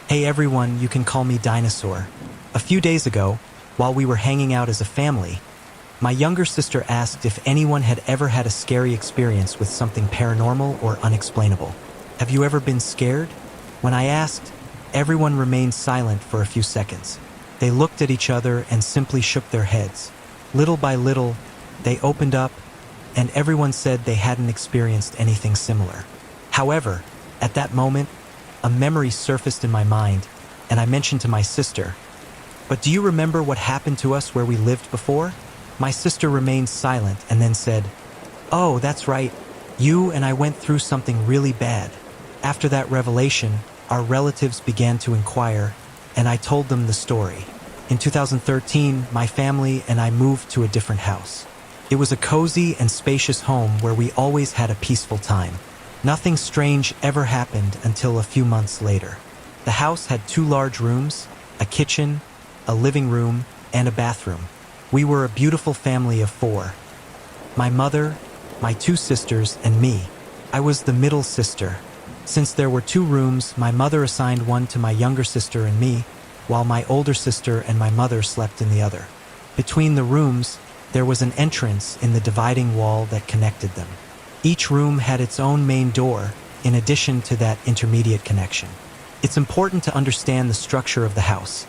Hey everyone, you can call me Dinosaur. A few days ago, while we were hanging out as a family, my younger sister asked if anyone had ever had a scary experience with something paranormal or unexplainable. Have you ever been scared? When I asked, everyone remained silent for a few seconds. They looked at each other and simply shook their heads. Little by little, they opened up, and everyone said they hadn't experienced anything similar. However, at that moment, a memory surfaced in my mind, and I mentioned to my sister, "But do you remember what happened to us where we lived before?" My sister remained silent and then said, "Oh, that's right. You and I went through something really bad." After that revelation, our relatives began to inquire, and I told them the story. In 2013, my family and I moved to a different house. It was a cozy and spacious home where we always had a peaceful time. Nothing strange ever happened until a few months later. The house had 2 large rooms, a kitchen, a living room, and a bathroom. We were a beautiful family of 4. My mother, my 2 sisters, and me. I was the middle sister. Since there were 2 rooms, my mother assigned one to my younger sister and me, while my older sister and my mother slept in the other. Between the rooms, there was an entrance in the dividing wall that connected them. Each room had its own main door, in addition to that intermediate connection. It's important to understand the structure of the house,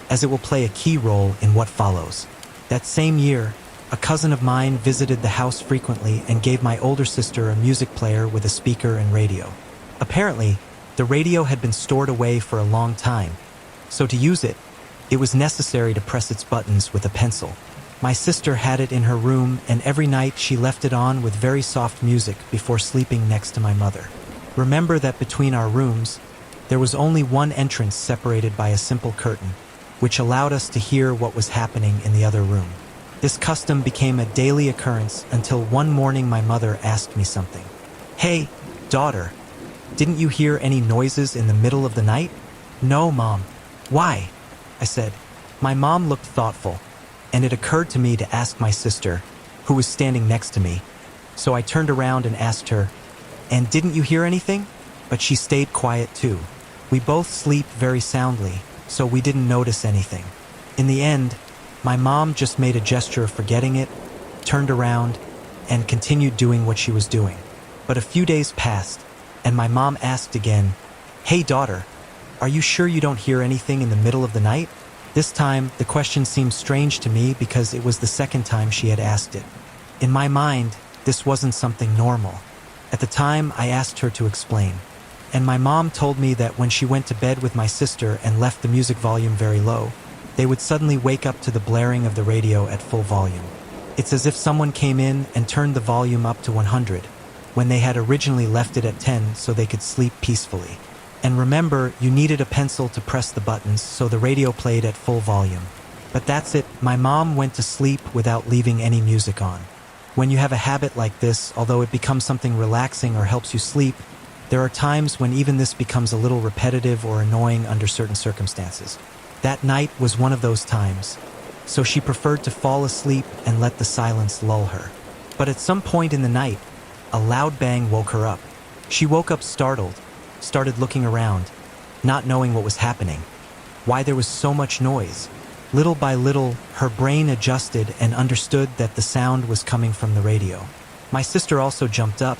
as it will play a key role in what follows. That same year, a cousin of mine visited the house frequently and gave my older sister a music player with a speaker and radio. Apparently, the radio had been stored away for a long time, so to use it, it was necessary to press its buttons with a pencil. My sister had it in her room, and every night she left it on with very soft music before sleeping next to my mother. Remember that between our rooms, there was only one entrance separated by a simple curtain, which allowed us to hear what was happening in the other room. This custom became a daily occurrence until one morning my mother asked me something. "Hey, daughter, didn't you hear any noises in the middle of the night?" "No, Mom." "Why?" I said. My mom looked thoughtful, and it occurred to me to ask my sister, who was standing next to me. So I turned around and asked her, "And didn't you hear anything?" But she stayed quiet too. We both sleep very soundly, so we didn't notice anything. In the end, my mom just made a gesture of forgetting it, turned around, and continued doing what she was doing. But a few days passed, and my mom asked again, "Hey daughter, are you sure you don't hear anything in the middle of the night?" This time, the question seemed strange to me because it was the second time she had asked it. In my mind, this wasn't something normal. At the time, I asked her to explain. And my mom told me that when she went to bed with my sister and left the music volume very low, they would suddenly wake up to the blaring of the radio at full volume. It's as if someone came in and turned the volume up to 100, when they had originally left it at 10 so they could sleep peacefully. And remember, you needed a pencil to press the buttons, so the radio played at full volume. But that's it, my mom went to sleep without leaving any music on. When you have a habit like this, although it becomes something relaxing or helps you sleep, there are times when even this becomes a little repetitive or annoying under certain circumstances. That night was one of those times, so she preferred to fall asleep and let the silence lull her. But at some point in the night, a loud bang woke her up. She woke up startled, started looking around, not knowing what was happening, why there was so much noise. Little by little, her brain adjusted and understood that the sound was coming from the radio. My sister also jumped up,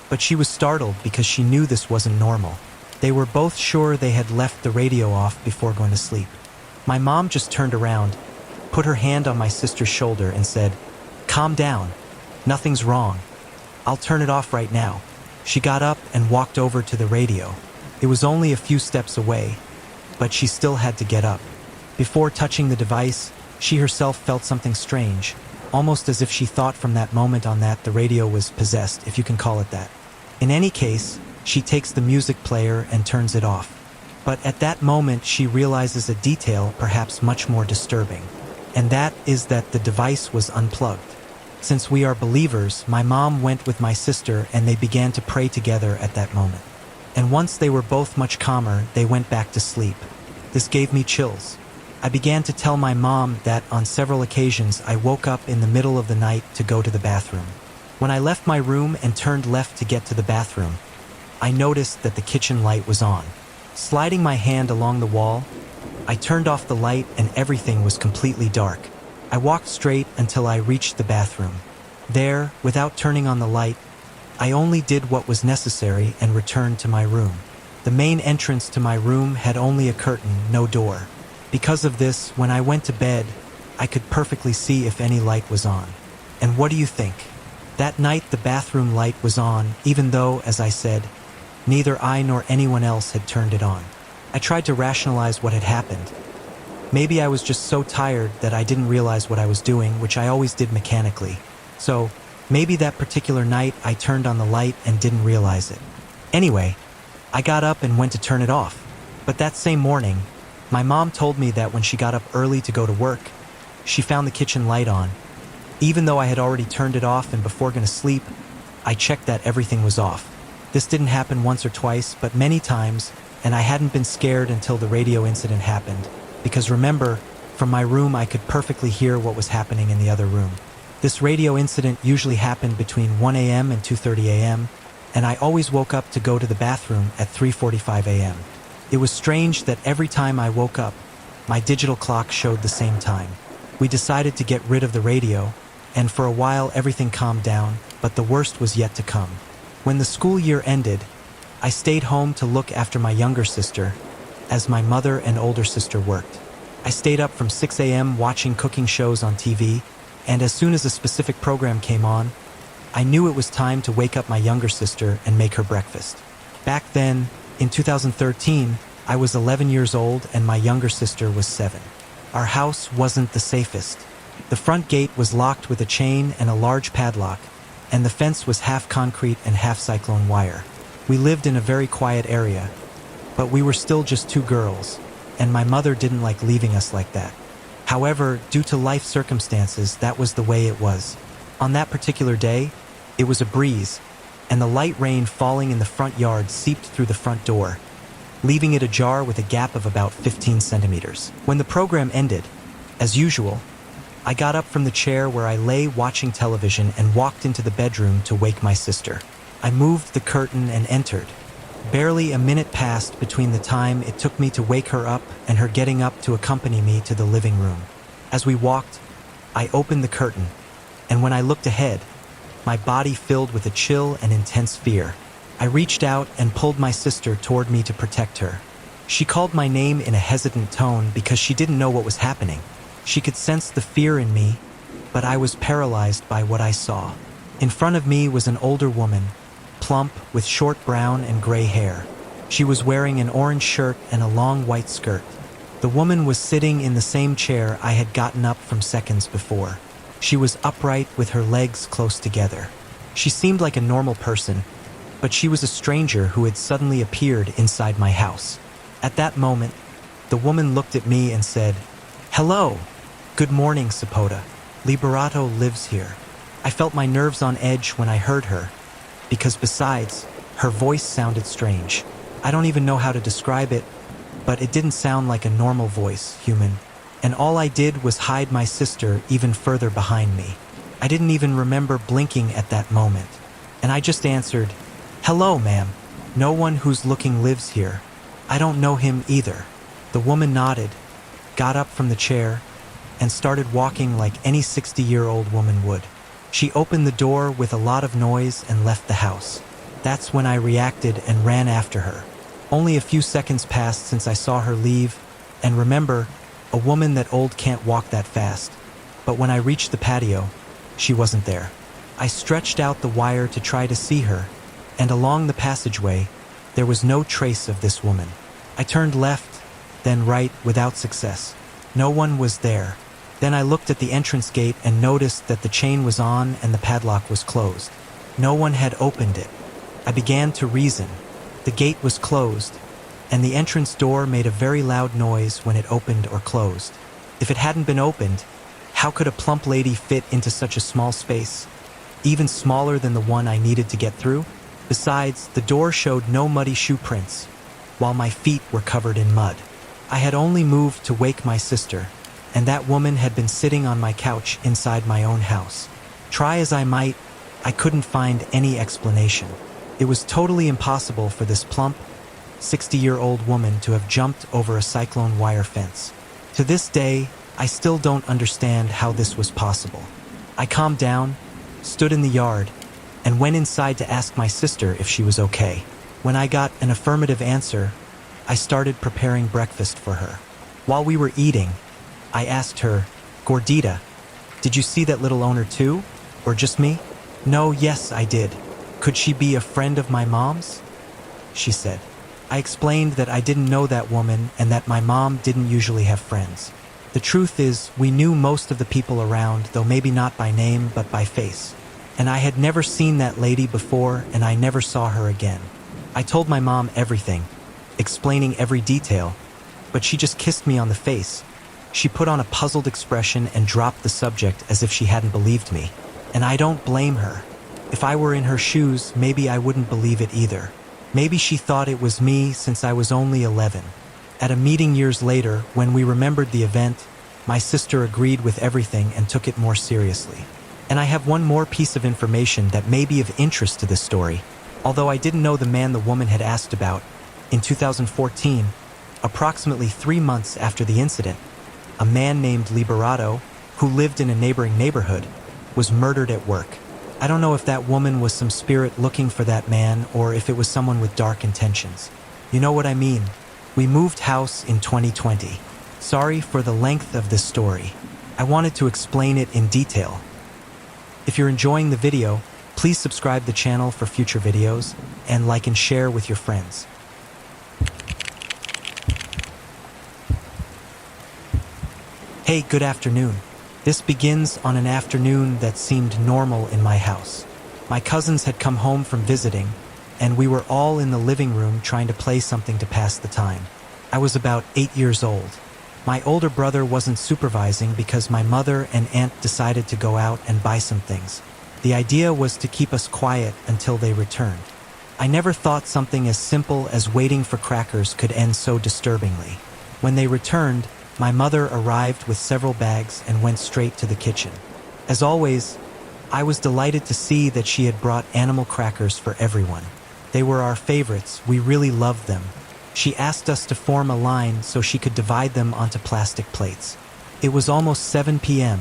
but she was startled because she knew this wasn't normal. They were both sure they had left the radio off before going to sleep. My mom just turned around, put her hand on my sister's shoulder and said, "Calm down. Nothing's wrong. I'll turn it off right now." She got up and walked over to the radio. It was only a few steps away, but she still had to get up. Before touching the device, she herself felt something strange, almost as if she thought from that moment on that the radio was possessed, if you can call it that. In any case, she takes the music player and turns it off. But at that moment, she realizes a detail perhaps much more disturbing, and that is that the device was unplugged. Since we are believers, my mom went with my sister and they began to pray together at that moment. And once they were both much calmer, they went back to sleep. This gave me chills. I began to tell my mom that on several occasions I woke up in the middle of the night to go to the bathroom. When I left my room and turned left to get to the bathroom, I noticed that the kitchen light was on. Sliding my hand along the wall, I turned off the light and everything was completely dark. I walked straight until I reached the bathroom. There, without turning on the light, I only did what was necessary and returned to my room. The main entrance to my room had only a curtain, no door. Because of this, when I went to bed, I could perfectly see if any light was on. And what do you think? That night the bathroom light was on, even though, as I said, neither I nor anyone else had turned it on. I tried to rationalize what had happened. Maybe I was just so tired that I didn't realize what I was doing, which I always did mechanically. So, maybe that particular night I turned on the light and didn't realize it. Anyway, I got up and went to turn it off. But that same morning, my mom told me that when she got up early to go to work, she found the kitchen light on. Even though I had already turned it off and before going to sleep, I checked that everything was off. This didn't happen once or twice, but many times, and I hadn't been scared until the radio incident happened. Because remember, from my room I could perfectly hear what was happening in the other room. This radio incident usually happened between 1 a.m. and 2:30 a.m., and I always woke up to go to the bathroom at 3:45 a.m. It was strange that every time I woke up, my digital clock showed the same time. We decided to get rid of the radio, and for a while everything calmed down, but the worst was yet to come. When the school year ended, I stayed home to look after my younger sister, as my mother and older sister worked. I stayed up from 6 a.m. watching cooking shows on TV, and as soon as a specific program came on, I knew it was time to wake up my younger sister and make her breakfast. Back then, in 2013, I was 11 years old and my younger sister was 7. Our house wasn't the safest. The front gate was locked with a chain and a large padlock, and the fence was half concrete and half cyclone wire. We lived in a very quiet area, but we were still just 2 girls, and my mother didn't like leaving us like that. However, due to life circumstances, that was the way it was. On that particular day, it was a breeze, and the light rain falling in the front yard seeped through the front door, leaving it ajar with a gap of about 15 centimeters. When the program ended, as usual, I got up from the chair where I lay watching television and walked into the bedroom to wake my sister. I moved the curtain and entered. Barely a minute passed between the time it took me to wake her up and her getting up to accompany me to the living room. As we walked, I opened the curtain, and when I looked ahead, my body filled with a chill and intense fear. I reached out and pulled my sister toward me to protect her. She called my name in a hesitant tone because she didn't know what was happening. She could sense the fear in me, but I was paralyzed by what I saw. In front of me was an older woman, plump, with short brown and gray hair. She was wearing an orange shirt and a long white skirt. The woman was sitting in the same chair I had gotten up from seconds before. She was upright with her legs close together. She seemed like a normal person, but she was a stranger who had suddenly appeared inside my house. At that moment, the woman looked at me and said, "Hello. Good morning, Sapota. Liberato lives here." I felt my nerves on edge when I heard her, because besides, her voice sounded strange. I don't even know how to describe it, but it didn't sound like a normal voice, human. And all I did was hide my sister even further behind me. I didn't even remember blinking at that moment. And I just answered, "Hello, ma'am. No one who's looking lives here. I don't know him either." The woman nodded, got up from the chair, and started walking like any 60-year-old woman would. She opened the door with a lot of noise and left the house. That's when I reacted and ran after her. Only a few seconds passed since I saw her leave, and remember, a woman that old can't walk that fast. But when I reached the patio, she wasn't there. I stretched out the wire to try to see her, and along the passageway, there was no trace of this woman. I turned left, then right without success. No one was there. Then I looked at the entrance gate and noticed that the chain was on and the padlock was closed. No one had opened it. I began to reason. The gate was closed, and the entrance door made a very loud noise when it opened or closed. If it hadn't been opened, how could a plump lady fit into such a small space, even smaller than the one I needed to get through? Besides, the door showed no muddy shoe prints, while my feet were covered in mud. I had only moved to wake my sister, and that woman had been sitting on my couch inside my own house. Try as I might, I couldn't find any explanation. It was totally impossible for this plump, 60-year-old woman to have jumped over a cyclone wire fence. To this day, I still don't understand how this was possible. I calmed down, stood in the yard, and went inside to ask my sister if she was okay. When I got an affirmative answer, I started preparing breakfast for her. While we were eating, I asked her, "Gordita, did you see that little owner too? Or just me?" "No, yes, I did. Could she be a friend of my mom's?" she said. I explained that I didn't know that woman and that my mom didn't usually have friends. The truth is, we knew most of the people around, though maybe not by name but by face. And I had never seen that lady before, and I never saw her again. I told my mom everything, explaining every detail, but she just kissed me on the face. She put on a puzzled expression and dropped the subject as if she hadn't believed me. And I don't blame her. If I were in her shoes, maybe I wouldn't believe it either. Maybe she thought it was me since I was only 11. At a meeting years later, when we remembered the event, my sister agreed with everything and took it more seriously. And I have one more piece of information that may be of interest to this story. Although I didn't know the man the woman had asked about, in 2014, approximately 3 months after the incident, a man named Liberato, who lived in a neighboring neighborhood, was murdered at work. I don't know if that woman was some spirit looking for that man or if it was someone with dark intentions. You know what I mean? We moved house in 2020. Sorry for the length of this story. I wanted to explain it in detail. If you're enjoying the video, please subscribe the channel for future videos and like and share with your friends. Hey, good afternoon. This begins on an afternoon that seemed normal in my house. My cousins had come home from visiting, and we were all in the living room trying to play something to pass the time. I was about 8 years old. My older brother wasn't supervising because my mother and aunt decided to go out and buy some things. The idea was to keep us quiet until they returned. I never thought something as simple as waiting for crackers could end so disturbingly. When they returned, my mother arrived with several bags and went straight to the kitchen. As always, I was delighted to see that she had brought animal crackers for everyone. They were our favorites, we really loved them. She asked us to form a line so she could divide them onto plastic plates. It was almost 7 p.m.,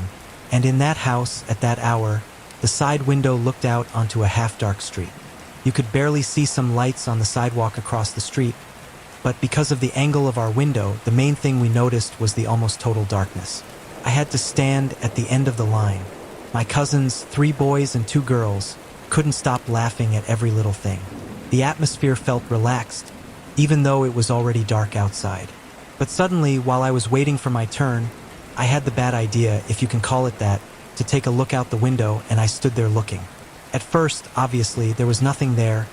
and in that house, at that hour, the side window looked out onto a half-dark street. You could barely see some lights on the sidewalk across the street, but because of the angle of our window, the main thing we noticed was the almost total darkness. I had to stand at the end of the line. My cousins, 3 boys and 2 girls, couldn't stop laughing at every little thing. The atmosphere felt relaxed, even though it was already dark outside. But suddenly, while I was waiting for my turn, I had the bad idea, if you can call it that, to take a look out the window, and I stood there looking. At first, obviously, there was nothing there,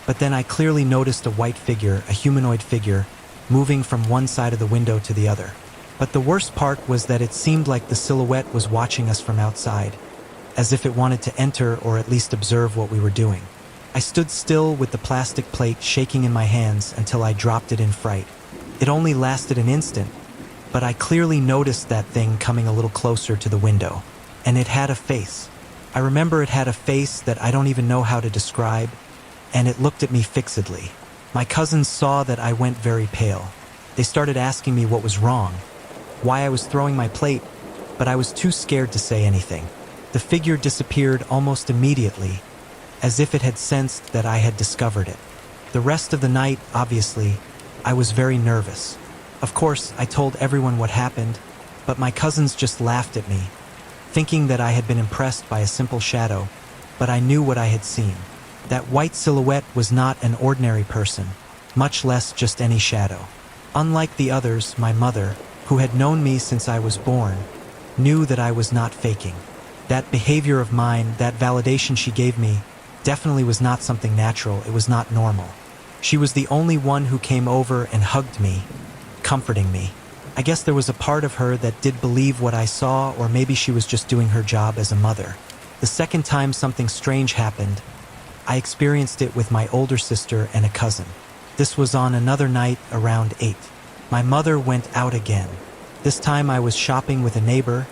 but then I clearly noticed a white figure, a humanoid figure, moving from one side of the window to the other. But the worst part was that it seemed like the silhouette was watching us from outside, as if it wanted to enter or at least observe what we were doing. I stood still with the plastic plate shaking in my hands until I dropped it in fright. It only lasted an instant, but I clearly noticed that thing coming a little closer to the window. And it had a face. I remember it had a face that I don't even know how to describe, and it looked at me fixedly. My cousins saw that I went very pale. They started asking me what was wrong, why I was throwing my plate, but I was too scared to say anything. The figure disappeared almost immediately, as if it had sensed that I had discovered it. The rest of the night, obviously, I was very nervous. Of course, I told everyone what happened, but my cousins just laughed at me, thinking that I had been impressed by a simple shadow, but I knew what I had seen. That white silhouette was not an ordinary person, much less just any shadow. Unlike the others, my mother, who had known me since I was born, knew that I was not faking. That behavior of mine, that validation she gave me, definitely was not something natural, it was not normal. She was the only one who came over and hugged me, comforting me. I guess there was a part of her that did believe what I saw, or maybe she was just doing her job as a mother. The second time something strange happened, I experienced it with my older sister and a cousin. This was on another night around 8. My mother went out again. This time I was shopping with a neighbor,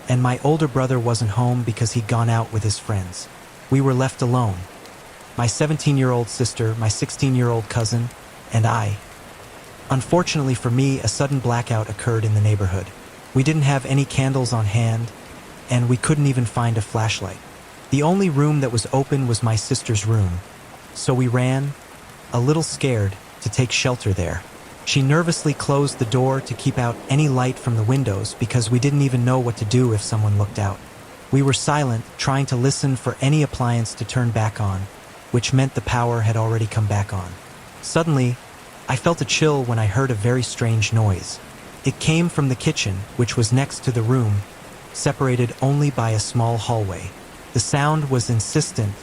and my older brother wasn't home because he'd gone out with his friends. We were left alone. My 17-year-old sister, my 16-year-old cousin, and I. Unfortunately for me, a sudden blackout occurred in the neighborhood. We didn't have any candles on hand, and we couldn't even find a flashlight. The only room that was open was my sister's room, so we ran, a little scared, to take shelter there. She nervously closed the door to keep out any light from the windows because we didn't even know what to do if someone looked out. We were silent, trying to listen for any appliance to turn back on, which meant the power had already come back on. Suddenly, I felt a chill when I heard a very strange noise. It came from the kitchen, which was next to the room, separated only by a small hallway. The sound was insistent,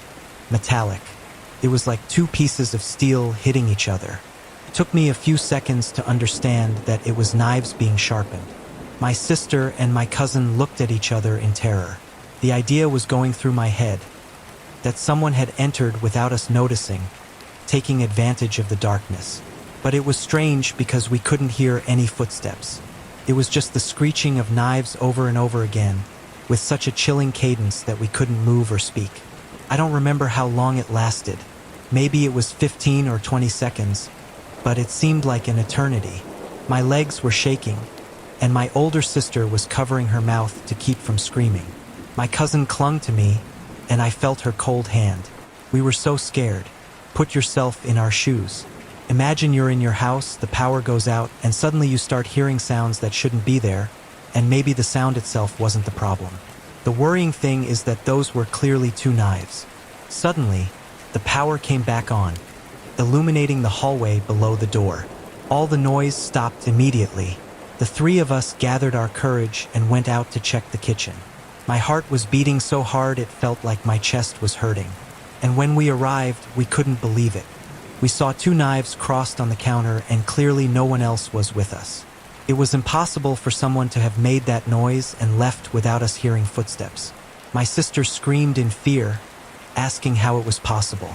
metallic. It was like two pieces of steel hitting each other. It took me a few seconds to understand that it was knives being sharpened. My sister and my cousin looked at each other in terror. The idea was going through my head, that someone had entered without us noticing, taking advantage of the darkness. But it was strange because we couldn't hear any footsteps. It was just the screeching of knives over and over again, with such a chilling cadence that we couldn't move or speak. I don't remember how long it lasted. Maybe it was 15 or 20 seconds, but it seemed like an eternity. My legs were shaking, and my older sister was covering her mouth to keep from screaming. My cousin clung to me, and I felt her cold hand. We were so scared. Put yourself in our shoes. Imagine you're in your house, the power goes out, and suddenly you start hearing sounds that shouldn't be there, and maybe the sound itself wasn't the problem. The worrying thing is that those were clearly two knives. Suddenly, the power came back on, illuminating the hallway below the door. All the noise stopped immediately. The three of us gathered our courage and went out to check the kitchen. My heart was beating so hard it felt like my chest was hurting. And when we arrived, we couldn't believe it. We saw two knives crossed on the counter, and clearly no one else was with us. It was impossible for someone to have made that noise and left without us hearing footsteps. My sister screamed in fear, asking how it was possible.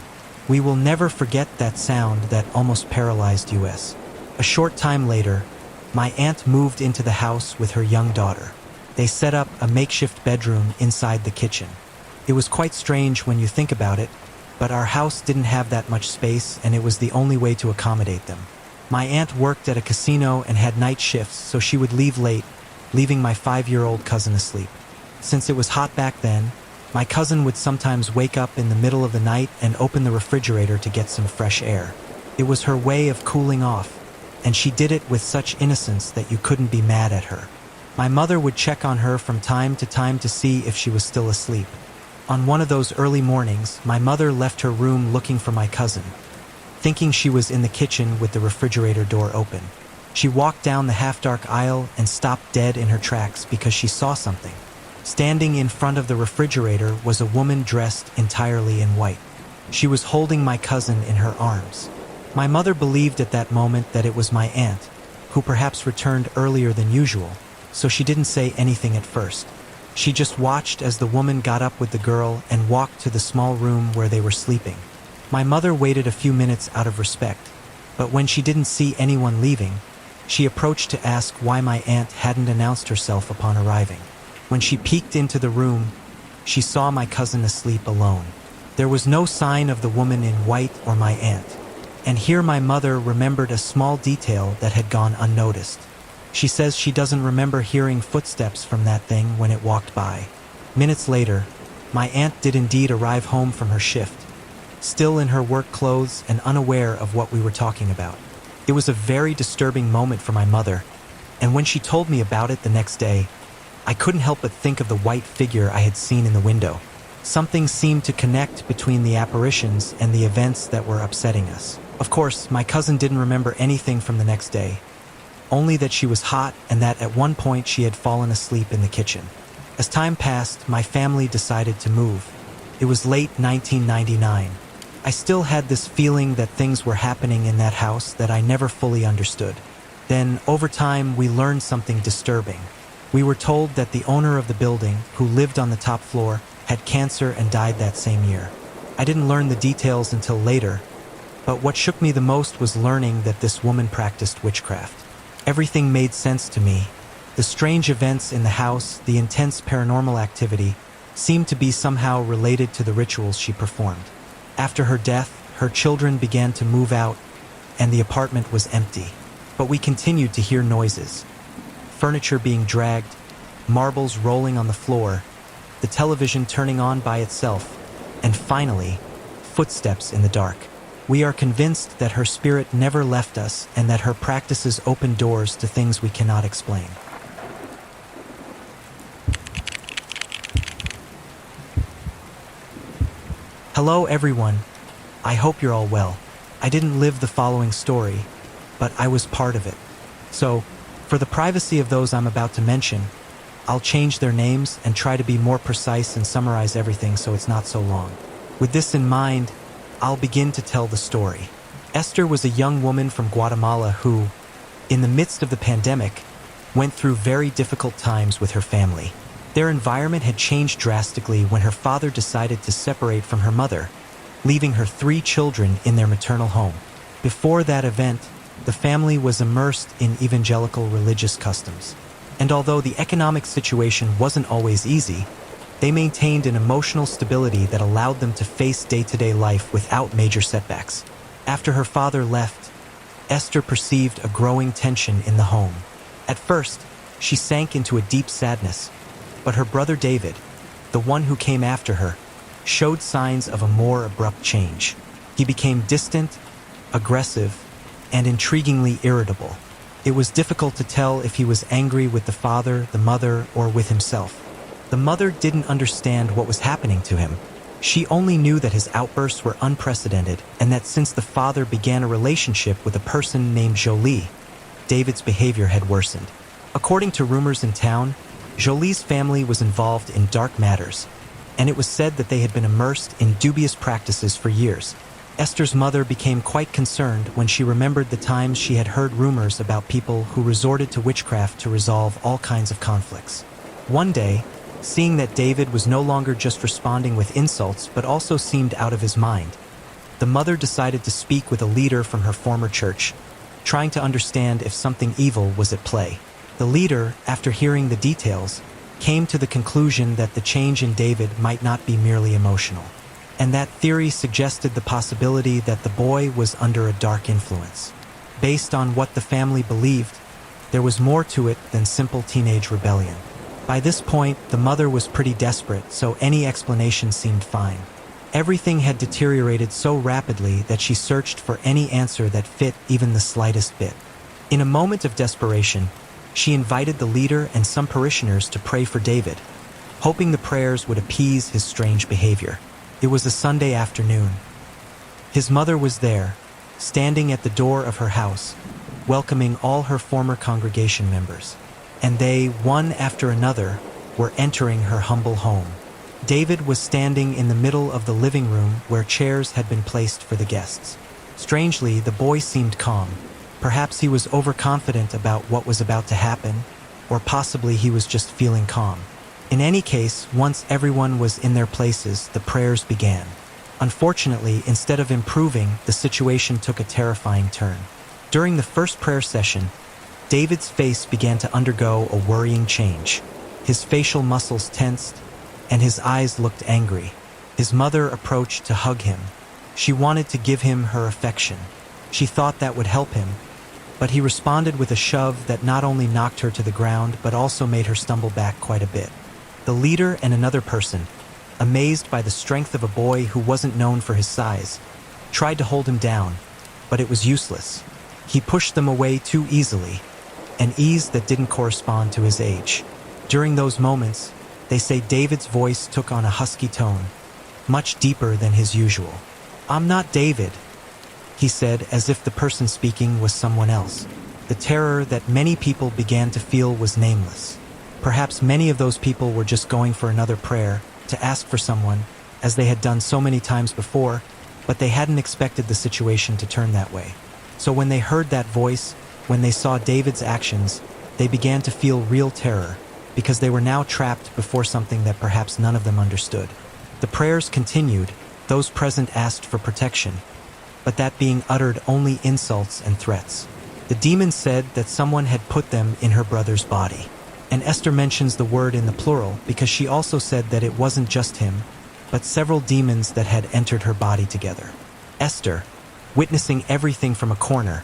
We will never forget that sound that almost paralyzed us. A short time later, my aunt moved into the house with her young daughter. They set up a makeshift bedroom inside the kitchen. It was quite strange when you think about it, but our house didn't have that much space, and it was the only way to accommodate them. My aunt worked at a casino and had night shifts, so she would leave late, leaving my 5-year-old cousin asleep. Since it was hot back then, my cousin would sometimes wake up in the middle of the night and open the refrigerator to get some fresh air. It was her way of cooling off, and she did it with such innocence that you couldn't be mad at her. My mother would check on her from time to time to see if she was still asleep. On one of those early mornings, my mother left her room looking for my cousin, thinking she was in the kitchen with the refrigerator door open. She walked down the half-dark aisle and stopped dead in her tracks because she saw something. Standing in front of the refrigerator was a woman dressed entirely in white. She was holding my cousin in her arms. My mother believed at that moment that it was my aunt, who perhaps returned earlier than usual, so she didn't say anything at first. She just watched as the woman got up with the girl and walked to the small room where they were sleeping. My mother waited a few minutes out of respect, but when she didn't see anyone leaving, she approached to ask why my aunt hadn't announced herself upon arriving. When she peeked into the room, she saw my cousin asleep alone. There was no sign of the woman in white or my aunt, and here my mother remembered a small detail that had gone unnoticed. She says she doesn't remember hearing footsteps from that thing when it walked by. Minutes later, my aunt did indeed arrive home from her shift, still in her work clothes and unaware of what we were talking about. It was a very disturbing moment for my mother, and when she told me about it the next day, I couldn't help but think of the white figure I had seen in the window. Something seemed to connect between the apparitions and the events that were upsetting us. Of course, my cousin didn't remember anything from the next day, only that she was hot and that at one point she had fallen asleep in the kitchen. As time passed, my family decided to move. It was late 1999. I still had this feeling that things were happening in that house that I never fully understood. Then, over time, we learned something disturbing. We were told that the owner of the building, who lived on the top floor, had cancer and died that same year. I didn't learn the details until later, but what shook me the most was learning that this woman practiced witchcraft. Everything made sense to me. The strange events in the house, the intense paranormal activity, seemed to be somehow related to the rituals she performed. After her death, her children began to move out, and the apartment was empty. But we continued to hear noises. Furniture being dragged, marbles rolling on the floor, the television turning on by itself, and finally, footsteps in the dark. We are convinced that her spirit never left us and that her practices open doors to things we cannot explain. Hello everyone, I hope you're all well. I didn't live the following story, but I was part of it. So, for the privacy of those I'm about to mention, I'll change their names and try to be more precise and summarize everything so it's not so long. With this in mind, I'll begin to tell the story. Esther was a young woman from Guatemala who, in the midst of the pandemic, went through very difficult times with her family. Their environment had changed drastically when her father decided to separate from her mother, leaving her 3 children in their maternal home. Before that event, the family was immersed in evangelical religious customs. And although the economic situation wasn't always easy, they maintained an emotional stability that allowed them to face day-to-day life without major setbacks. After her father left, Esther perceived a growing tension in the home. At first, she sank into a deep sadness, but her brother David, the one who came after her, showed signs of a more abrupt change. He became distant, aggressive, and intriguingly irritable. It was difficult to tell if he was angry with the father, the mother, or with himself. The mother didn't understand what was happening to him. She only knew that his outbursts were unprecedented and that since the father began a relationship with a person named Jolie, David's behavior had worsened. According to rumors in town, Jolie's family was involved in dark matters, and it was said that they had been immersed in dubious practices for years. Esther's mother became quite concerned when she remembered the times she had heard rumors about people who resorted to witchcraft to resolve all kinds of conflicts. One day, seeing that David was no longer just responding with insults but also seemed out of his mind, the mother decided to speak with a leader from her former church, trying to understand if something evil was at play. The leader, after hearing the details, came to the conclusion that the change in David might not be merely emotional, and that theory suggested the possibility that the boy was under a dark influence. Based on what the family believed, there was more to it than simple teenage rebellion. By this point, the mother was pretty desperate, so any explanation seemed fine. Everything had deteriorated so rapidly that she searched for any answer that fit even the slightest bit. In a moment of desperation, she invited the leader and some parishioners to pray for David, hoping the prayers would appease his strange behavior. It was a Sunday afternoon. His mother was there, standing at the door of her house, welcoming all her former congregation members. And they, one after another, were entering her humble home. David was standing in the middle of the living room where chairs had been placed for the guests. Strangely, the boy seemed calm. Perhaps he was overconfident about what was about to happen, or possibly he was just feeling calm. In any case, once everyone was in their places, the prayers began. Unfortunately, instead of improving, the situation took a terrifying turn. During the first prayer session, David's face began to undergo a worrying change. His facial muscles tensed, and his eyes looked angry. His mother approached to hug him. She wanted to give him her affection. She thought that would help him, but he responded with a shove that not only knocked her to the ground, but also made her stumble back quite a bit. The leader and another person, amazed by the strength of a boy who wasn't known for his size, tried to hold him down, but it was useless. He pushed them away too easily, an ease that didn't correspond to his age. During those moments, they say David's voice took on a husky tone, much deeper than his usual. "I'm not David," he said, as if the person speaking was someone else. The terror that many people began to feel was nameless. Perhaps many of those people were just going for another prayer, to ask for someone, as they had done so many times before, but they hadn't expected the situation to turn that way. So when they heard that voice, when they saw David's actions, they began to feel real terror, because they were now trapped before something that perhaps none of them understood. The prayers continued, those present asked for protection, but that being uttered only insults and threats. The demon said that someone had put them in her brother's body. And Esther mentions the word in the plural because she also said that it wasn't just him, but several demons that had entered her body together. Esther, witnessing everything from a corner,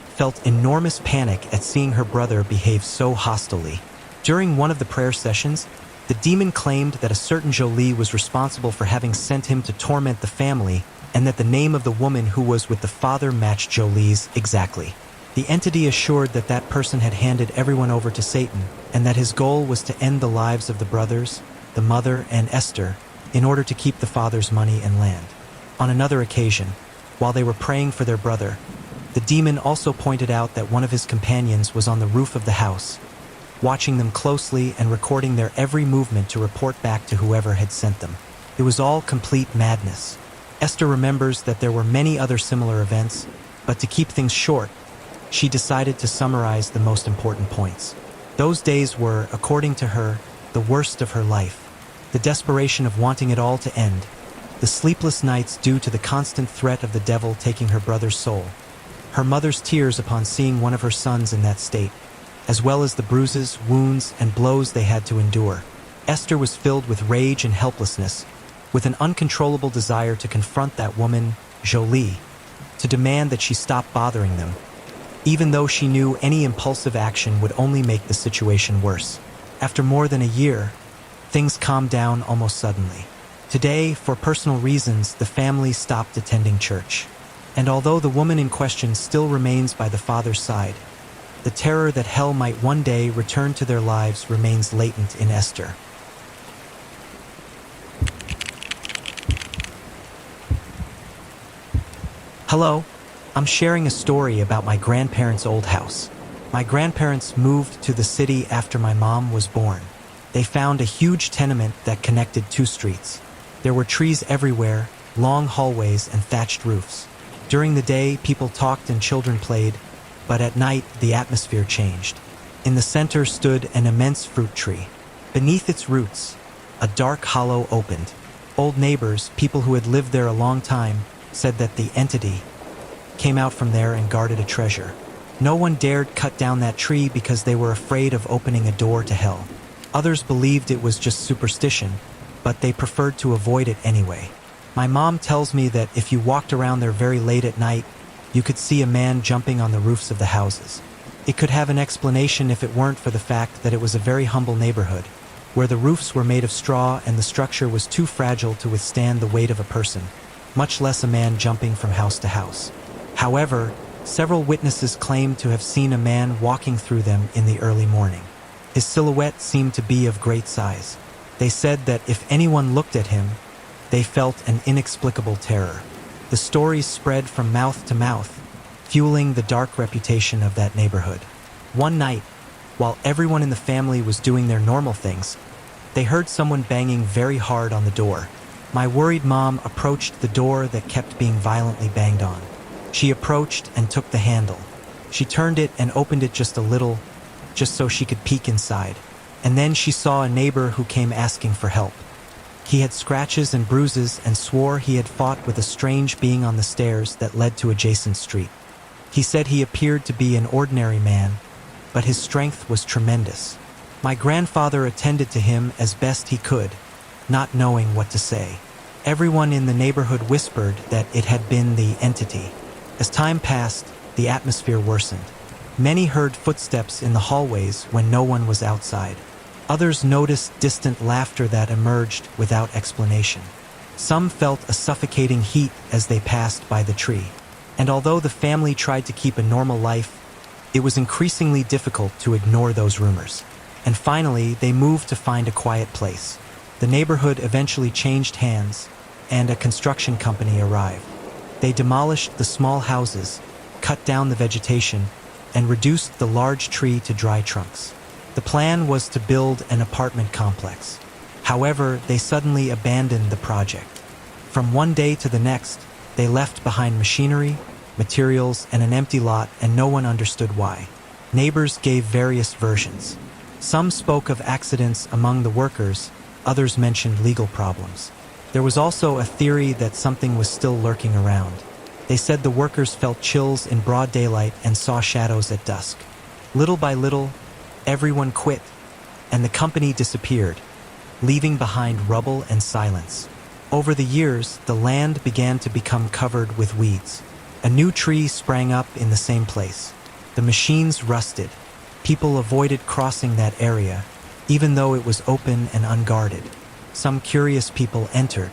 felt enormous panic at seeing her brother behave so hostilely. During one of the prayer sessions, the demon claimed that a certain Jolie was responsible for having sent him to torment the family, and that the name of the woman who was with the father matched Jolie's exactly. The entity assured that that person had handed everyone over to Satan, and that his goal was to end the lives of the brothers, the mother, and Esther, in order to keep the father's money and land. On another occasion, while they were praying for their brother, the demon also pointed out that one of his companions was on the roof of the house, watching them closely and recording their every movement to report back to whoever had sent them. It was all complete madness. Esther remembers that there were many other similar events, but to keep things short, she decided to summarize the most important points. Those days were, according to her, the worst of her life. The desperation of wanting it all to end, the sleepless nights due to the constant threat of the devil taking her brother's soul, her mother's tears upon seeing one of her sons in that state, as well as the bruises, wounds, and blows they had to endure. Esther was filled with rage and helplessness, with an uncontrollable desire to confront that woman, Jolie, to demand that she stop bothering them, even though she knew any impulsive action would only make the situation worse. After more than a year, things calmed down almost suddenly. Today, for personal reasons, the family stopped attending church. And although the woman in question still remains by the father's side, the terror that hell might one day return to their lives remains latent in Esther. Hello, I'm sharing a story about my grandparents' old house. My grandparents moved to the city after my mom was born. They found a huge tenement that connected two streets. There were trees everywhere, long hallways, and thatched roofs. During the day, people talked and children played, but at night, the atmosphere changed. In the center stood an immense fruit tree. Beneath its roots, a dark hollow opened. Old neighbors, people who had lived there a long time, said that the entity came out from there and guarded a treasure. No one dared cut down that tree because they were afraid of opening a door to hell. Others believed it was just superstition, but they preferred to avoid it anyway. My mom tells me that if you walked around there very late at night, you could see a man jumping on the roofs of the houses. It could have an explanation if it weren't for the fact that it was a very humble neighborhood, where the roofs were made of straw and the structure was too fragile to withstand the weight of a person, much less a man jumping from house to house. However, several witnesses claimed to have seen a man walking through them in the early morning. His silhouette seemed to be of great size. They said that if anyone looked at him, they felt an inexplicable terror. The stories spread from mouth to mouth, fueling the dark reputation of that neighborhood. One night, while everyone in the family was doing their normal things, they heard someone banging very hard on the door. My worried mom approached the door that kept being violently banged on. She approached and took the handle. She turned it and opened it just a little, just so she could peek inside. And then she saw a neighbor who came asking for help. He had scratches and bruises and swore he had fought with a strange being on the stairs that led to adjacent street. He said he appeared to be an ordinary man, but his strength was tremendous. My grandfather attended to him as best he could, not knowing what to say. Everyone in the neighborhood whispered that it had been the entity. As time passed, the atmosphere worsened. Many heard footsteps in the hallways when no one was outside. Others noticed distant laughter that emerged without explanation. Some felt a suffocating heat as they passed by the tree. And although the family tried to keep a normal life, it was increasingly difficult to ignore those rumors. And finally, they moved to find a quiet place. The neighborhood eventually changed hands, and a construction company arrived. They demolished the small houses, cut down the vegetation, and reduced the large tree to dry trunks. The plan was to build an apartment complex. However, they suddenly abandoned the project. From one day to the next, they left behind machinery, materials, and an empty lot, and no one understood why. Neighbors gave various versions. Some spoke of accidents among the workers, others mentioned legal problems. There was also a theory that something was still lurking around. They said the workers felt chills in broad daylight and saw shadows at dusk. Little by little, everyone quit, and the company disappeared, leaving behind rubble and silence. Over the years, the land began to become covered with weeds. A new tree sprang up in the same place. The machines rusted. People avoided crossing that area, even though it was open and unguarded. Some curious people entered.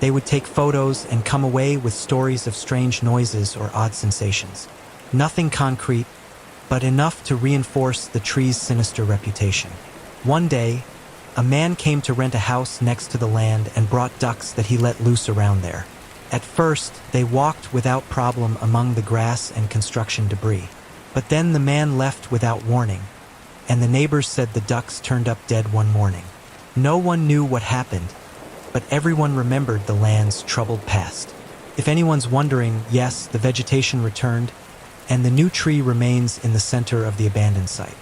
They would take photos and come away with stories of strange noises or odd sensations. Nothing concrete, but enough to reinforce the tree's sinister reputation. One day, a man came to rent a house next to the land and brought ducks that he let loose around there. At first, they walked without problem among the grass and construction debris. But then the man left without warning, and the neighbors said the ducks turned up dead one morning. No one knew what happened, but everyone remembered the land's troubled past. If anyone's wondering, yes, the vegetation returned, and the new tree remains in the center of the abandoned site.